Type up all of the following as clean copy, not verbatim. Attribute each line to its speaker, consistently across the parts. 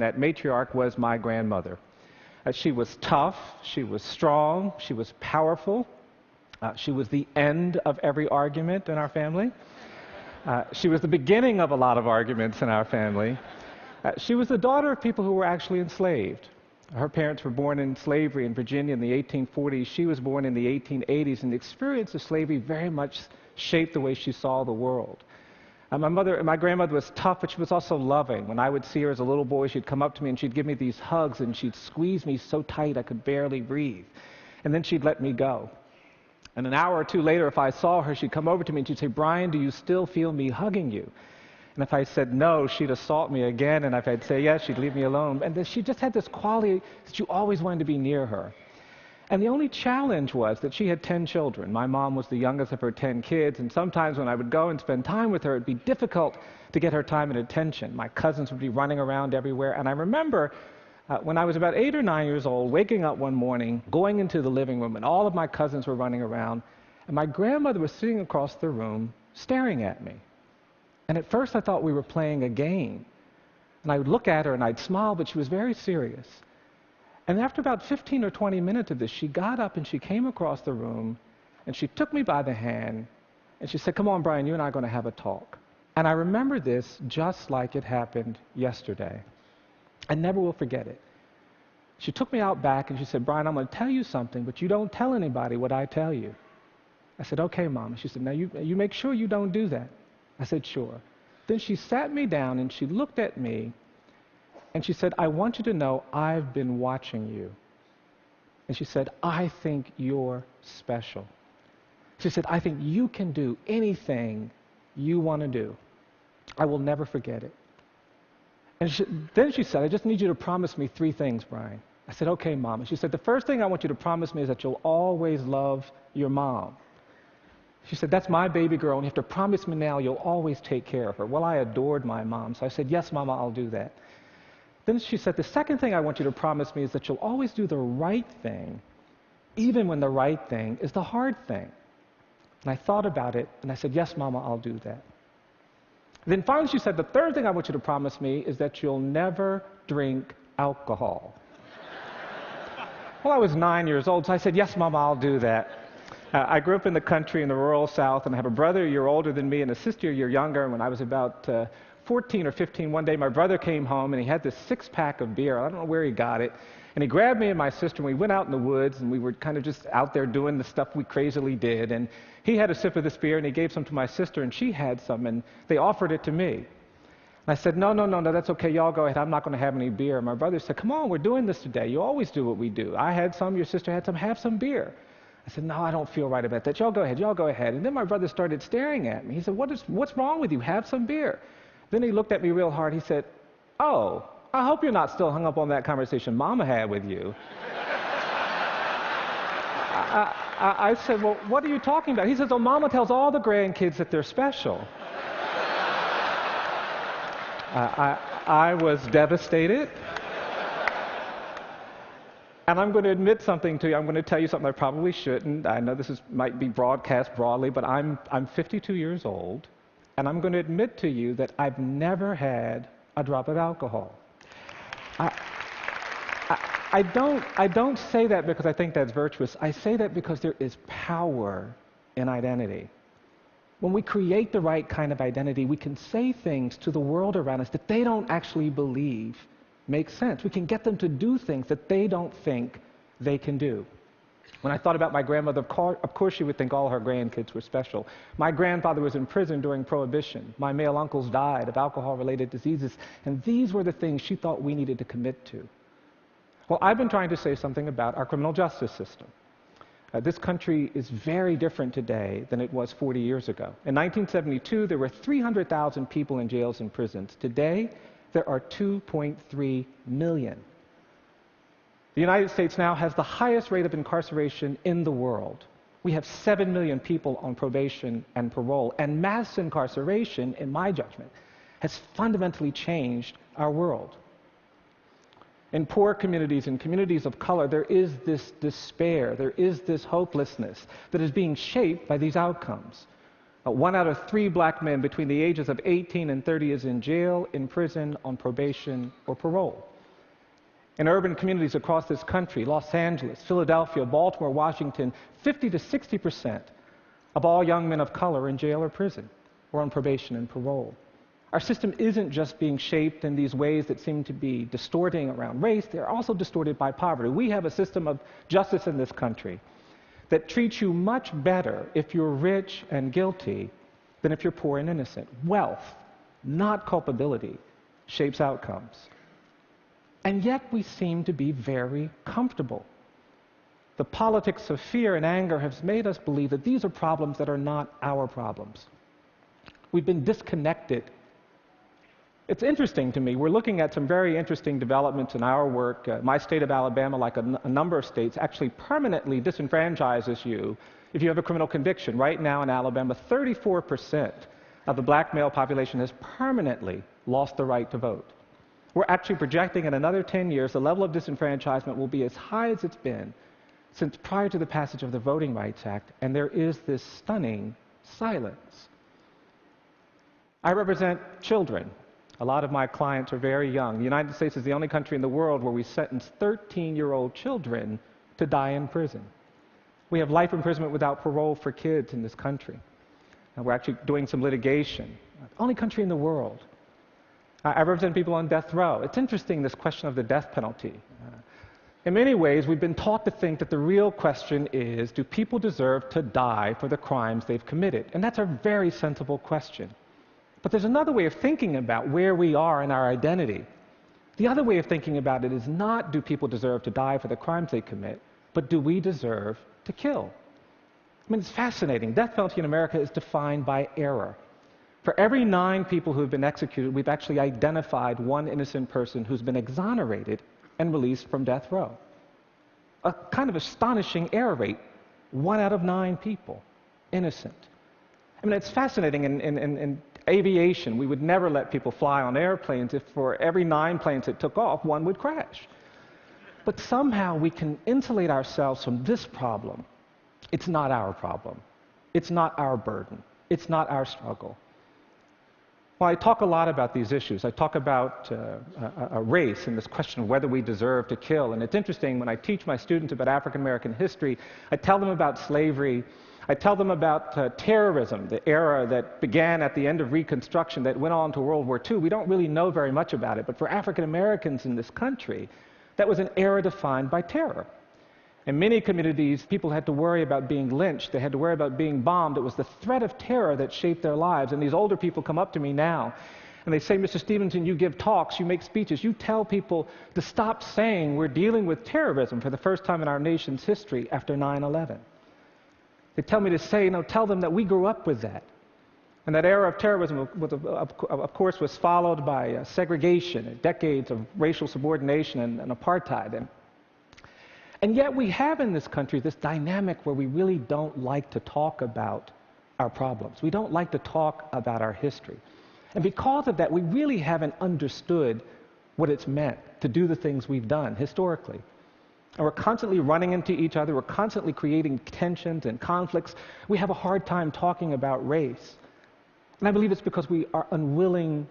Speaker 1: That matriarch was my grandmother. She was tough, she was strong, she was powerful. She was the end of every argument in our family. She was the beginning of a lot of arguments in our family. She was the daughter of people who were actually enslaved. Her parents were born in slavery in Virginia in the 1840s. She was born in the 1880s, and the experience of slavery very much shaped the way she saw the world. My grandmother was tough, but she was also loving. When I would see her as a little boy, she'd come up to me and she'd give me these hugs, and she'd squeeze me so tight I could barely breathe. And then she'd let me go. And an hour or two later, if I saw her, she'd come over to me and she'd say, "Bryan, do you still feel me hugging you?" And if I said no, she'd assault me again. And if I'd say yes, she'd leave me alone. And then she just had this quality that you always wanted to be near her. And the only challenge was that she had 10 children. My mom was the youngest of her 10 kids, and sometimes when I would go and spend time with her, it'd be difficult to get her time and attention. My cousins would be running around everywhere, and I remember when I was about 8 or 9 years old, waking up one morning, going into the living room, and all of my cousins were running around, and my grandmother was sitting across the room staring at me. And at first I thought we were playing a game. And I would look at her and I'd smile, but she was very serious. And after about 15 or 20 minutes of this, she got up and she came across the room and she took me by the hand and she said, "Come on, Bryan, you and I are going to have a talk." And I remember this just like it happened yesterday. I never will forget it. She took me out back and she said, "Bryan, I'm going to tell you something, but you don't tell anybody what I tell you." I said, "Okay, Mom." She said, "Now you make sure you don't do that." I said, "Sure." Then she sat me down and she looked at me and she said, "I want you to know I've been watching you." And she said, "I think you're special." She said, "I think you can do anything you want to do." I will never forget it. And then she said, "I just need you to promise me 3 things, Bryan." I said, "Okay, Mom." And she said, "The first thing I want you to promise me is that you'll always love your mom." She said, "That's my baby girl, and you have to promise me now you'll always take care of her." Well, I adored my mom, so I said, "Yes, Mama, I'll do that." Then she said, "The second thing I want you to promise me is that you'll always do the right thing, even when the right thing is the hard thing." And I thought about it, and I said, "Yes, Mama, I'll do that." Then finally she said, "The third thing I want you to promise me is that you'll never drink alcohol." Well, I was 9 years old, so I said, "Yes, Mama, I'll do that." I grew up in the country in the rural South, and I have a brother a year older than me and a sister a year younger. And when I was about 14 or 15, one day my brother came home and he had this 6-pack of beer. I don't know where he got it. And he grabbed me and my sister, and we went out in the woods, and we were kind of just out there doing the stuff we crazily did. And he had a sip of this beer, and he gave some to my sister, and she had some, and they offered it to me. And I said, no, that's okay. Y'all go ahead. I'm not going to have any beer." And my brother said, "Come on, we're doing this today. You always do what we do. I had some, your sister had some. Have some beer." I said, "No, I don't feel right about that. Y'all go ahead. And then my brother started staring at me. He said, what's wrong with you? Have some beer." Then he looked at me real hard. He said, "Oh, I hope you're not still hung up on that conversation Mama had with you." I said, "Well, what are you talking about?" He says, "Oh, Mama tells all the grandkids that they're special." I was devastated. And I'm going to admit something to you. I'm going to tell you something I probably shouldn't. I know this might be broadcast broadly, but I'm 52 years old, and I'm going to admit to you that I've never had a drop of alcohol. I don't say that because I think that's virtuous. I say that because there is power in identity. When we create the right kind of identity, we can say things to the world around us that they don't actually believe make sense. We can get them to do things that they don't think they can do. When I thought about my grandmother, of course she would think all her grandkids were special. My grandfather was in prison during Prohibition. My male uncles died of alcohol-related diseases, and these were the things she thought we needed to commit to. Well, I've been trying to say something about our criminal justice system. This country is very different today than it was 40 years ago. In 1972, there were 300,000 people in jails and prisons. Today, there are 2.3 million. The United States now has the highest rate of incarceration in the world. We have 7 million people on probation and parole, and mass incarceration, in my judgment, has fundamentally changed our world. In poor communities and communities of color, there is this despair, there is this hopelessness that is being shaped by these outcomes. 1 out of 3 black men between the ages of 18 and 30 is in jail, in prison, on probation, or parole. In urban communities across this country, Los Angeles, Philadelphia, Baltimore, Washington, 50 to 60% of all young men of color are in jail or prison, or on probation and parole. Our system isn't just being shaped in these ways that seem to be distorting around race, they're also distorted by poverty. We have a system of justice in this country that treats you much better if you're rich and guilty than if you're poor and innocent. Wealth, not culpability, shapes outcomes. And yet we seem to be very comfortable. The politics of fear and anger has made us believe that these are problems that are not our problems. We've been disconnected. It's interesting to me, we're looking at some very interesting developments in our work. My state of Alabama, like a number of states, actually permanently disenfranchises you if you have a criminal conviction. Right now in Alabama, 34% of the black male population has permanently lost the right to vote. We're actually projecting in another 10 years, the level of disenfranchisement will be as high as it's been since prior to the passage of the Voting Rights Act, and there is this stunning silence. I represent children. A lot of my clients are very young. The United States is the only country in the world where we sentence 13-year-old children to die in prison. We have life imprisonment without parole for kids in this country. And we're actually doing some litigation. Only country in the world. I represent people on death row. It's interesting, this question of the death penalty. In many ways, we've been taught to think that the real question is, do people deserve to die for the crimes they've committed? And that's a very sensible question. But there's another way of thinking about where we are in our identity. The other way of thinking about it is not, do people deserve to die for the crimes they commit, but do we deserve to kill? I mean, it's fascinating. Death penalty in America is defined by error. For every 9 people who have been executed, we've actually identified one innocent person who's been exonerated and released from death row. A kind of astonishing error rate. 1 out of 9 people, innocent. I mean, it's fascinating. In aviation, we would never let people fly on airplanes if for every 9 planes that took off, 1 would crash. But somehow we can insulate ourselves from this problem. It's not our problem. It's not our burden. It's not our struggle. Well, I talk a lot about these issues. I talk about race and this question of whether we deserve to kill. And it's interesting, when I teach my students about African American history, I tell them about slavery. I tell them about terrorism, the era that began at the end of Reconstruction that went on to World War II. We don't really know very much about it, but for African Americans in this country, that was an era defined by terror. In many communities, people had to worry about being lynched. They had to worry about being bombed. It was the threat of terror that shaped their lives. And these older people come up to me now, and they say, Mr. Stevenson, you give talks, you make speeches, you tell people to stop saying we're dealing with terrorism for the first time in our nation's history after 9/11. They tell me to say, tell them that we grew up with that. And that era of terrorism, of course, was followed by segregation and decades of racial subordination and apartheid. And yet we have in this country this dynamic where we really don't like to talk about our problems. We don't like to talk about our history. And because of that, we really haven't understood what it's meant to do the things we've done historically. And we're constantly running into each other. We're constantly creating tensions and conflicts. We have a hard time talking about race. And I believe it's because we are unwilling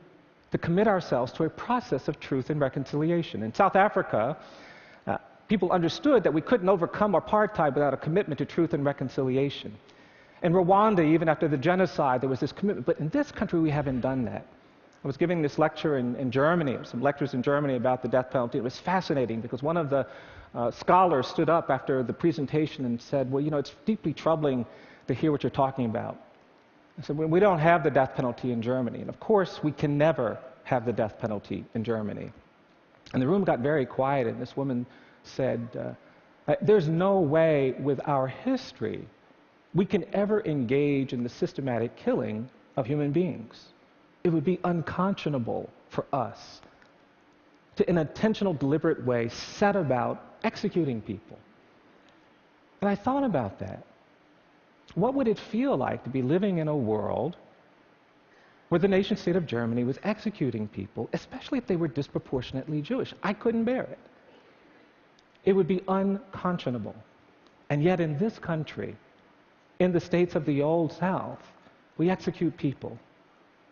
Speaker 1: to commit ourselves to a process of truth and reconciliation. In South Africa, people understood that we couldn't overcome apartheid without a commitment to truth and reconciliation. In Rwanda, even after the genocide, there was this commitment. But in this country, we haven't done that. I was giving this lecture in Germany, some lectures in Germany about the death penalty. It was fascinating because one of the scholars stood up after the presentation and said, well, it's deeply troubling to hear what you're talking about. I said, well, we don't have the death penalty in Germany. And of course, we can never have the death penalty in Germany. And the room got very quiet, and this woman said, there's no way with our history we can ever engage in the systematic killing of human beings. It would be unconscionable for us to, in an intentional, deliberate way, set about executing people. And I thought about that. What would it feel like to be living in a world where the nation-state of Germany was executing people, especially if they were disproportionately Jewish? I couldn't bear it. It would be unconscionable. And yet in this country, in the states of the Old South, we execute people.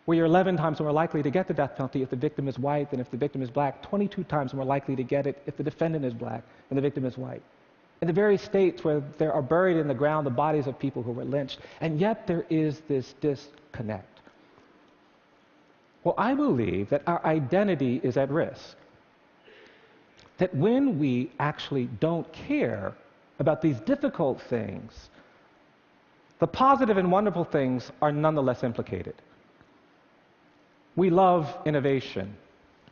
Speaker 1: We are 11 times more likely to get the death penalty if the victim is white than if the victim is black, 22 times more likely to get it if the defendant is black and the victim is white. In the very states where there are buried in the ground the bodies of people who were lynched, and yet there is this disconnect. Well, I believe that our identity is at risk. That when we actually don't care about these difficult things, the positive and wonderful things are nonetheless implicated. We love innovation.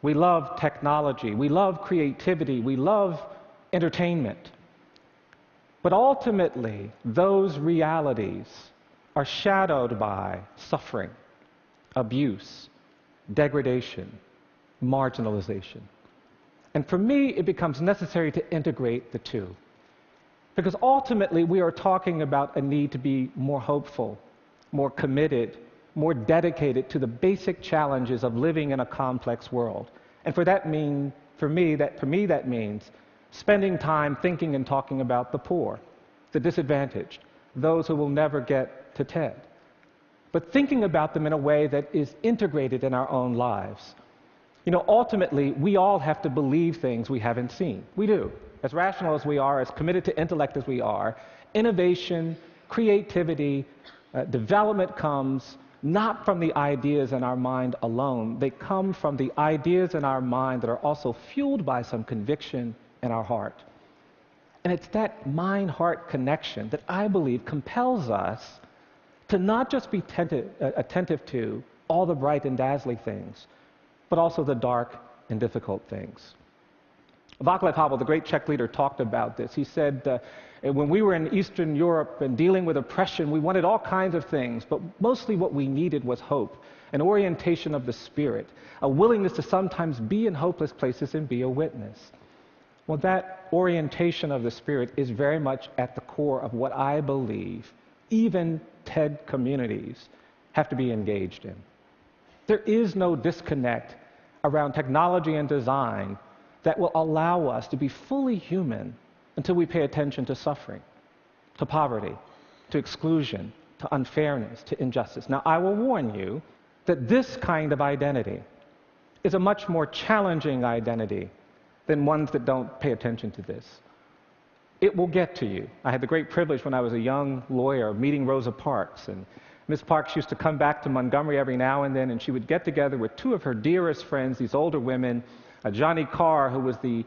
Speaker 1: We love technology. We love creativity. We love entertainment. But ultimately, those realities are shadowed by suffering, abuse, degradation, marginalization. And for me, it becomes necessary to integrate the two. Because ultimately, we are talking about a need to be more hopeful, more committed, more dedicated to the basic challenges of living in a complex world. And for me, that means spending time thinking and talking about the poor, the disadvantaged, those who will never get to TED. But thinking about them in a way that is integrated in our own lives. You know, ultimately, we all have to believe things we haven't seen. We do. As rational as we are, as committed to intellect as we are, innovation, creativity, development comes not from the ideas in our mind alone. They come from the ideas in our mind that are also fueled by some conviction in our heart. And it's that mind-heart connection that I believe compels us to not just be attentive to all the bright and dazzling things, but also the dark and difficult things. Václav Havel, the great Czech leader, talked about this. He said, when we were in Eastern Europe and dealing with oppression, we wanted all kinds of things, but mostly what we needed was hope, an orientation of the spirit, a willingness to sometimes be in hopeless places and be a witness. Well, that orientation of the spirit is very much at the core of what I believe even TED communities have to be engaged in. There is no disconnect around technology and design that will allow us to be fully human until we pay attention to suffering, to poverty, to exclusion, to unfairness, to injustice. Now, I will warn you that this kind of identity is a much more challenging identity than ones that don't pay attention to this. It will get to you. I had the great privilege when I was a young lawyer of meeting Rosa Parks, and Ms. Parks used to come back to Montgomery every now and then, and she would get together with two of her dearest friends, these older women, Johnny Carr, who was the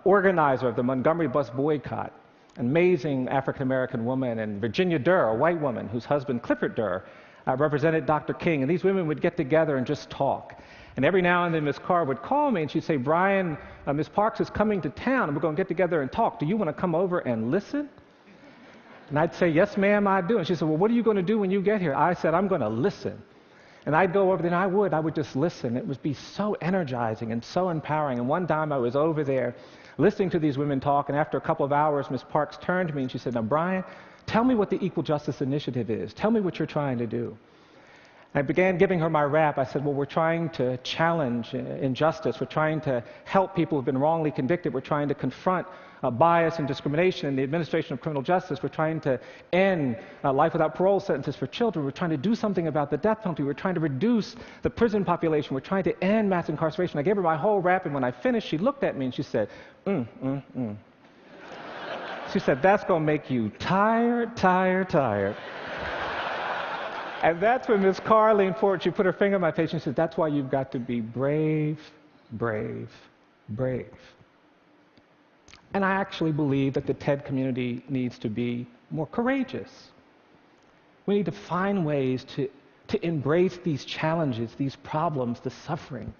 Speaker 1: organizer of the Montgomery bus boycott, an amazing African-American woman, and Virginia Durr, a white woman whose husband, Clifford Durr, represented Dr. King. And these women would get together and just talk. And every now and then Ms. Carr would call me and she'd say, "Bryan, Ms. Parks is coming to town and we're going to get together and talk. Do you want to come over and listen?" And I'd say, "Yes, ma'am, I do." And she said, "Well, what are you going to do when you get here?" I said, "I'm going to listen." And I'd go over there, and I would just listen. It would be so energizing and so empowering. And one time I was over there listening to these women talk, and after a couple of hours, Ms. Parks turned to me and she said, "Now, Bryan, tell me what the Equal Justice Initiative is. Tell me what you're trying to do." I began giving her my rap. I said, "Well, we're trying to challenge injustice. We're trying to help people who've been wrongly convicted. We're trying to confront bias and discrimination in the administration of criminal justice. We're trying to end life without parole sentences for children. We're trying to do something about the death penalty. We're trying to reduce the prison population. We're trying to end mass incarceration." I gave her my whole rap, and when I finished, she looked at me and she said, She said, "That's going to make you tired, tired, tired." And that's when Ms. Carr leaned forward. She put her finger on my face and she said, "That's why you've got to be brave, brave, brave." And I actually believe that the TED community needs to be more courageous. We need to find ways to embrace these challenges, these problems, the suffering.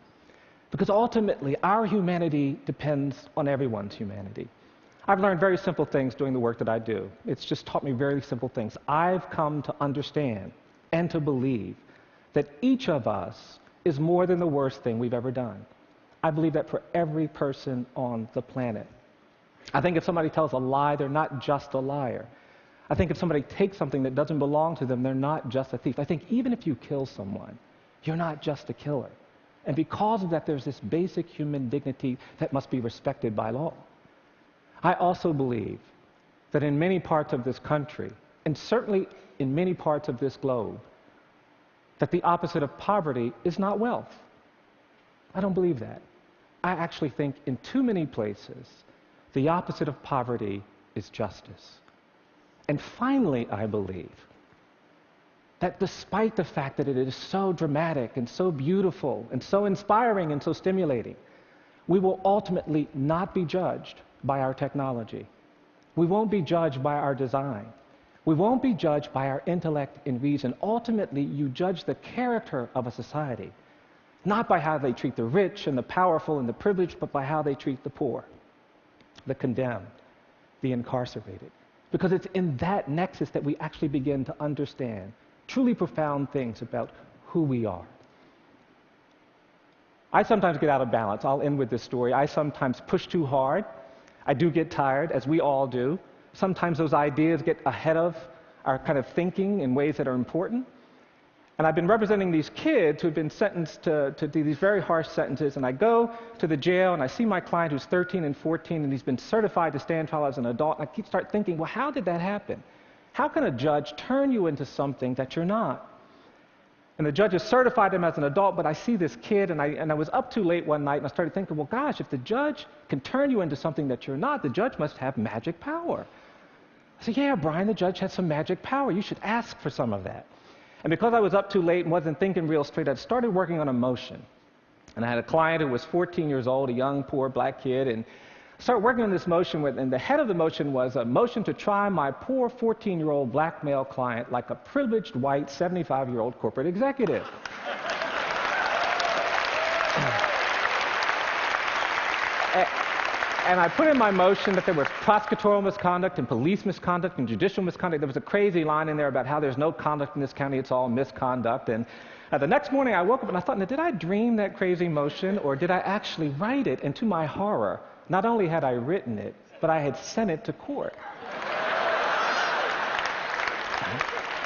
Speaker 1: Because ultimately, our humanity depends on everyone's humanity. I've learned very simple things doing the work that I do. It's just taught me very simple things. I've come to understand and to believe that each of us is more than the worst thing we've ever done. I believe that for every person on the planet. I think if somebody tells a lie, they're not just a liar. I think if somebody takes something that doesn't belong to them, they're not just a thief. I think even if you kill someone, you're not just a killer. And because of that, there's this basic human dignity that must be respected by law. I also believe that in many parts of this country, and certainly in many parts of this globe, that the opposite of poverty is not wealth. I don't believe that. I actually think in too many places, the opposite of poverty is justice. And finally, I believe that despite the fact that it is so dramatic and so beautiful and so inspiring and so stimulating, we will ultimately not be judged by our technology. We won't be judged by our design. We won't be judged by our intellect and reason. Ultimately, you judge the character of a society, not by how they treat the rich and the powerful and the privileged, but by how they treat the poor, the condemned, the incarcerated. Because it's in that nexus that we actually begin to understand truly profound things about who we are. I sometimes get out of balance. I'll end with this story. I sometimes push too hard. I do get tired, as we all do. Sometimes those ideas get ahead of our kind of thinking in ways that are important. And I've been representing these kids who've been sentenced to do these very harsh sentences, and I go to the jail and I see my client who's 13 and 14 and he's been certified to stand trial as an adult, and I start thinking, well, how did that happen? How can a judge turn you into something that you're not? And the judge has certified him as an adult, but I see this kid, and I was up too late one night and I started thinking, well, gosh, if the judge can turn you into something that you're not, the judge must have magic power. I said, yeah, Bryan, the judge has some magic power. You should ask for some of that. And because I was up too late and wasn't thinking real straight, I started working on a motion. And I had a client who was 14 years old, a young, poor black kid, and I started working on this motion, and the head of the motion was a motion to try my poor 14-year-old black male client like a privileged white 75-year-old corporate executive. And I put in my motion that there was prosecutorial misconduct and police misconduct and judicial misconduct. There was a crazy line in there about how there's no conduct in this county, it's all misconduct. And the next morning I woke up and I thought, now, did I dream that crazy motion or did I actually write it? And to my horror, not only had I written it, but I had sent it to court.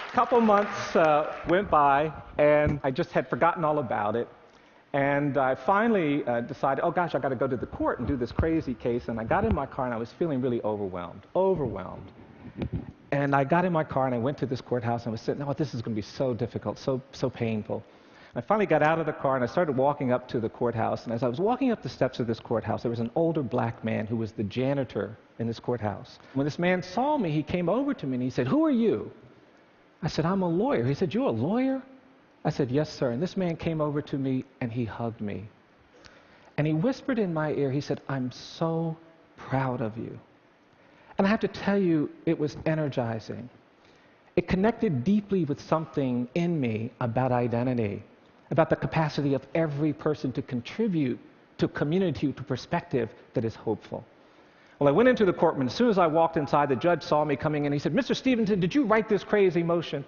Speaker 1: A couple months went by and I just had forgotten all about it. And I finally decided, oh gosh, I got to go to the court and do this crazy case. And I got in my car and I was feeling really overwhelmed. And I got in my car and I went to this courthouse and I was sitting, oh, this is going to be so difficult, so painful. I finally got out of the car and I started walking up to the courthouse. And as I was walking up the steps of this courthouse, there was an older black man who was the janitor in this courthouse. When this man saw me, he came over to me and he said, who are you? I said, I'm a lawyer. He said, you're a lawyer? I said, yes, sir. And this man came over to me and he hugged me. And he whispered in my ear, he said, I'm so proud of you. And I have to tell you, it was energizing. It connected deeply with something in me about identity, about the capacity of every person to contribute to community, to perspective that is hopeful. Well, I went into the courtroom, and as soon as I walked inside, the judge saw me coming in. He said, Mr. Stevenson, did you write this crazy motion?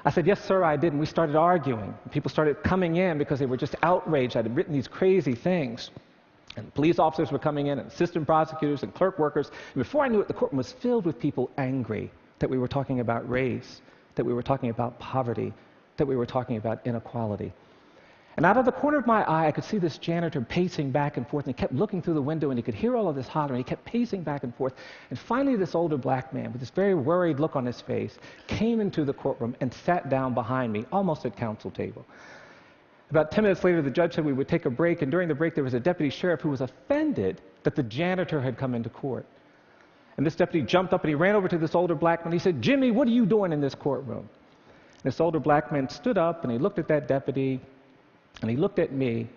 Speaker 1: I said, yes, sir, I did. And we started arguing. People started coming in because they were just outraged. I had written these crazy things. And police officers were coming in, and assistant prosecutors and clerk workers. And before I knew it, the courtroom was filled with people angry that we were talking about race, that we were talking about poverty, that we were talking about inequality. And out of the corner of my eye, I could see this janitor pacing back and forth, and he kept looking through the window, and he could hear all of this hollering. He kept pacing back and forth. And finally, this older black man, with this very worried look on his face, came into the courtroom and sat down behind me, almost at counsel table. About 10 minutes later, the judge said we would take a break, and during the break, there was a deputy sheriff who was offended that the janitor had come into court. And this deputy jumped up, and he ran over to this older black man. He said, Jimmy, what are you doing in this courtroom? And this older black man stood up, and he looked at that deputy, and he looked at me,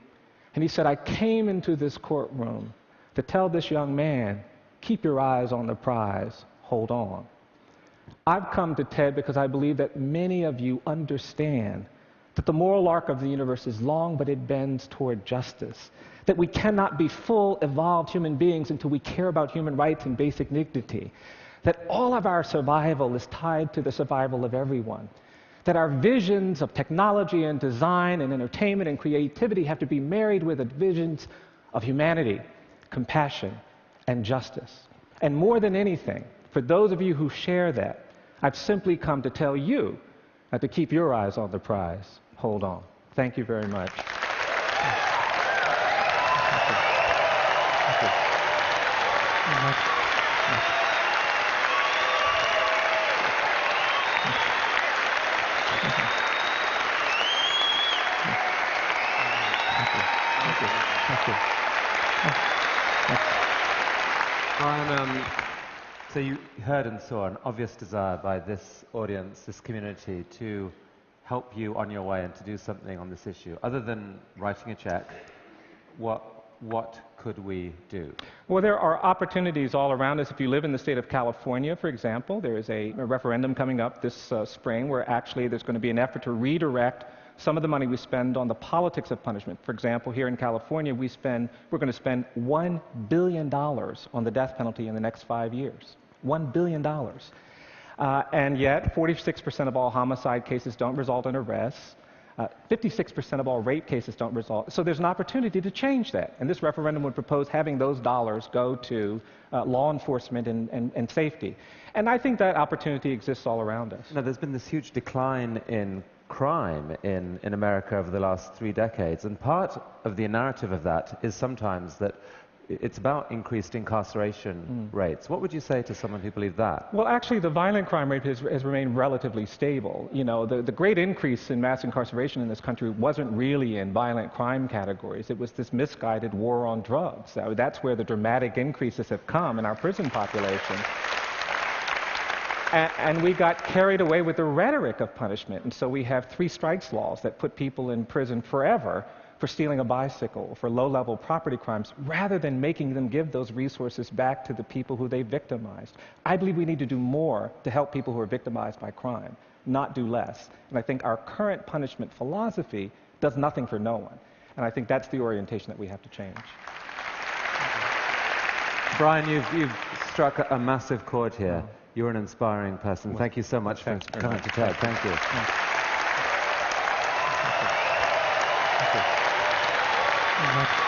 Speaker 1: and he said, I came into this courtroom to tell this young man, keep your eyes on the prize, hold on. I've come to TED because I believe that many of you understand that the moral arc of the universe is long, but it bends toward justice, that we cannot be full, evolved human beings until we care about human rights and basic dignity, that all of our survival is tied to the survival of everyone, that our visions of technology and design and entertainment and creativity have to be married with the visions of humanity, compassion, and justice. And more than anything, for those of you who share that, I've simply come to tell you to keep your eyes on the prize. Hold on. Thank you very much. Thank you. Thank you.
Speaker 2: Bryan, so you heard and saw an obvious desire by this audience, this community, to help you on your way and to do something on this issue. Other than writing a check, what could we do?
Speaker 1: Well, there are opportunities all around us. If you live in the state of California, for example, there is a referendum coming up this spring where actually there's going to be an effort to redirect some of the money we spend on the politics of punishment. For example, here in California, we're going to spend $1 billion on the death penalty in the next 5 years. $1 billion. And yet, 46% of all homicide cases don't result in arrests. 56% of all rape cases don't result. So there's an opportunity to change that. And this referendum would propose having those dollars go to law enforcement and safety. And I think that opportunity exists all around us.
Speaker 2: Now, there's been this huge decline in crime in America over the last 3 decades. And part of the narrative of that is sometimes that it's about increased incarceration rates. What would you say to someone who believed that?
Speaker 1: Well, actually, the violent crime rate has remained relatively stable. You know, the great increase in mass incarceration in this country wasn't really in violent crime categories. It was this misguided war on drugs. That's where the dramatic increases have come in our prison population. And we got carried away with the rhetoric of punishment. And so we have 3 strikes laws that put people in prison forever for stealing a bicycle, for low-level property crimes, rather than making them give those resources back to the people who they victimized. I believe we need to do more to help people who are victimized by crime, not do less. And I think our current punishment philosophy does nothing for no one. And I think that's the orientation that we have to change.
Speaker 2: Bryan, you've struck a massive chord here. You're an inspiring person. Thank you so much for coming to TED. Thank you.
Speaker 1: Thank you.